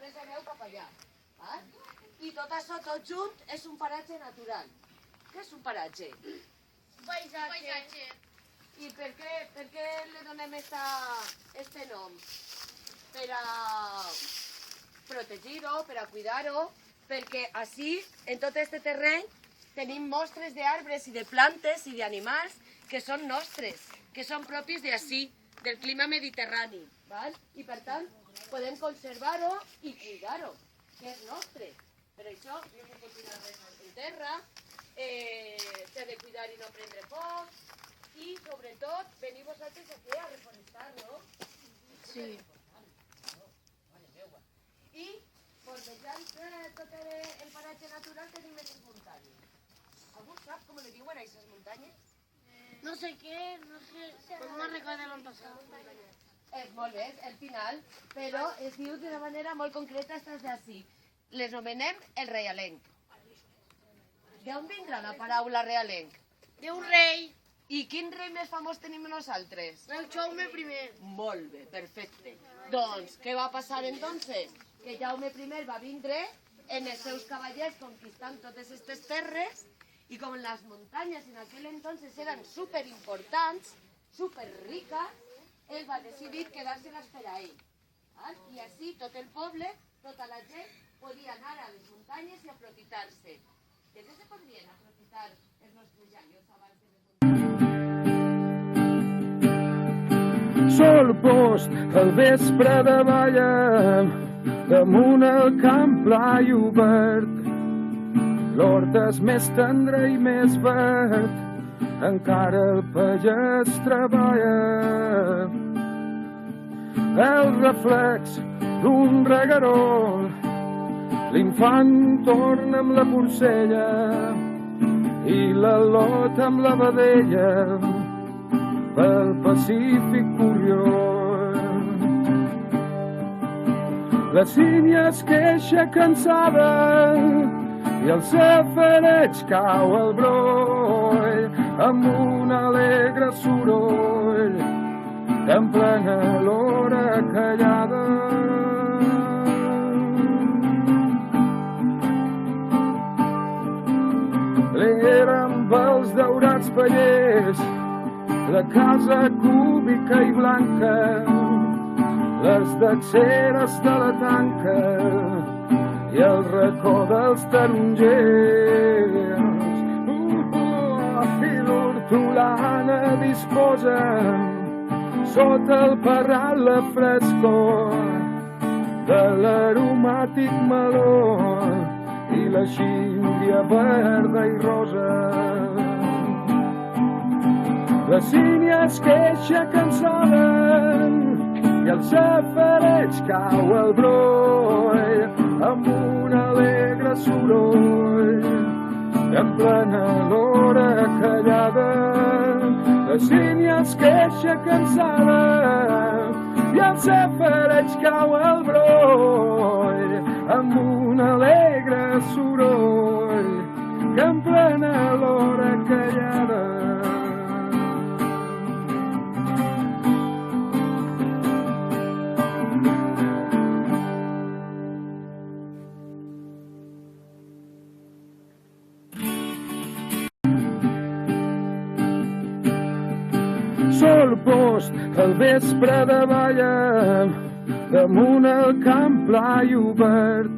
després aneu cap allà. I tot això, tot junt, és un paratge natural. Què és un paratge? Paisatge. I per què li donem este nom? Per a protegir-ho, per a cuidar-ho, perquè així, en tot este terreny, tenim mostres d'arbres i de plantes i d'animals que són nostres, que són propis d'ací, del clima mediterrani. I per tant, podem conservar-ho i cuidar-ho, que és nostre. Per això, no se pot tirar res en terra, s'ha de cuidar i no prendre foc, i sobretot, venir vosaltres aquí a reforestar, no? Sí. I, vorejant tot el paratge natural, tenim aquestes muntanyes. Algú sap com li diuen a aquestes muntanyes? No sé què, no me'n recordo l'any passat. Molt bé, és el final, però es diu d'una manera molt concreta estas d'ací. Les anomenem el reialenc. D'on vindrà la paraula reialenc? D'un rei, I quin rei més famós tenim nosaltres? el Jaume I. Molt bé, perfecte. Doncs, què va passar entonces? Que Jaume I va vindre en els seus cavallers conquistant totes aquestes terres i com les muntanyes en aquell entonces eren superimportants, superriques, ell va decidir quedar-se-les per a ell. I així tot el poble, tota la gent, podia anar a les muntanyes i aprofitar-se. De què se podrien aprofitar els nostres llaios abans de les muntanyes? Sol post, al vespre de balla, damunt el camp pla i obert. L'hort és més tendre i més verd, encara el pagès treballa. El reflex d'un reguerol, l'infant torna amb la porcella i l'al·lot amb la vedella pel Pacífic corriol. La sínia es queixa cansada i el safareig cau al broll amb un alegre soroll en plena l'hora callada. L'era amb els daurats pallers, la casa cúbica i blanca, les dacseres de la tanca i el racó dels tarongers. I l'hortolana disposa sota el parral la frescor de l'aromàtic meló i la xímbria verda i rosa. La sínia es queixa cansada i el safareig cau al broll amb un alegre soroll en plena l'hora callada. La sínia es queixa cansada i el safareig cau al broll amb un alegre soroll que en plena l'hora callada. Sol post, al vespre de balla, damunt el camp pla i obert.